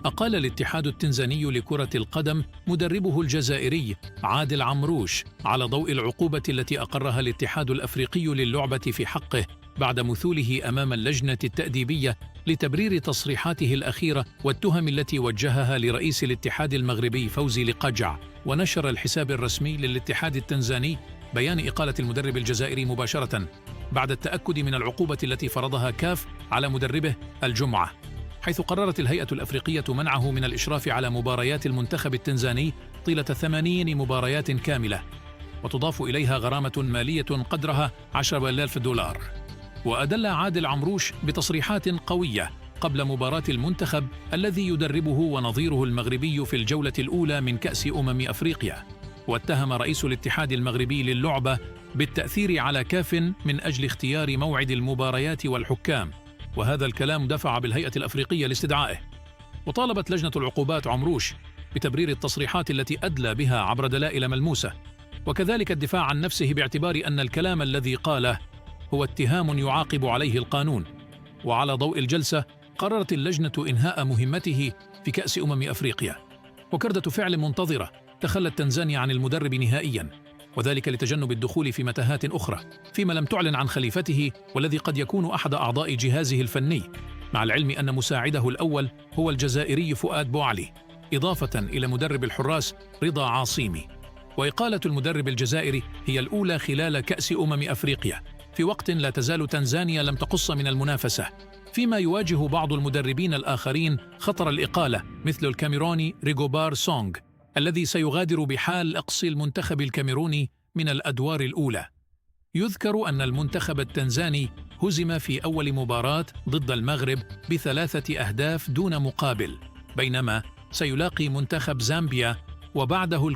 أقال الاتحاد التنزاني لكرة القدم مدربه الجزائري عادل عمروش على ضوء العقوبة التي أقرها الاتحاد الأفريقي للعبة في حقه بعد مثوله أمام اللجنة التأديبية لتبرير تصريحاته الأخيرة والتهم التي وجهها لرئيس الاتحاد المغربي فوزي لقجع. ونشر الحساب الرسمي للاتحاد التنزاني بيان إقالة المدرب الجزائري مباشرة بعد التأكد من العقوبة التي فرضها كاف على مدربه الجمعة، حيث قررت الهيئة الأفريقية منعه من الإشراف على مباريات المنتخب التنزاني طيلة 80 مباريات كاملة، وتضاف إليها غرامة مالية قدرها 10,000 دولار. وأدل عادل عمروش بتصريحات قوية قبل مباراة المنتخب الذي يدربه ونظيره المغربي في الجولة الأولى من كأس أفريقيا، واتهم رئيس الاتحاد المغربي للعبة بالتأثير على كاف من أجل اختيار موعد المباريات والحكام، وهذا الكلام دفع بالهيئة الأفريقية لاستدعائه. وطالبت لجنة العقوبات عمروش بتبرير التصريحات التي أدلى بها عبر دلائل ملموسة، وكذلك الدفاع عن نفسه باعتبار أن الكلام الذي قاله هو اتهام يعاقب عليه القانون. وعلى ضوء الجلسة قررت اللجنة إنهاء مهمته في كأس أفريقيا، وكردة فعل منتظرة تخلت تنزانيا عن المدرب نهائياً، وذلك لتجنب الدخول في متاهات أخرى، فيما لم تعلن عن خليفته والذي قد يكون أحد أعضاء جهازه الفني، مع العلم أن مساعده الأول هو الجزائري فؤاد بوعلي، إضافة إلى مدرب الحراس رضا عاصيمي. وإقالة المدرب الجزائري هي الأولى خلال كأس أفريقيا، في وقت لا تزال تنزانيا لم تقص من المنافسة، فيما يواجه بعض المدربين الآخرين خطر الإقالة مثل الكاميروني ريغوبار سونغ الذي سيغادر بحال إقصي المنتخب الكاميروني من الأدوار الأولى. يذكر أن المنتخب التنزاني هزم في أول مباراة ضد المغرب ب3 أهداف دون مقابل، بينما سيلاقي منتخب زامبيا وبعده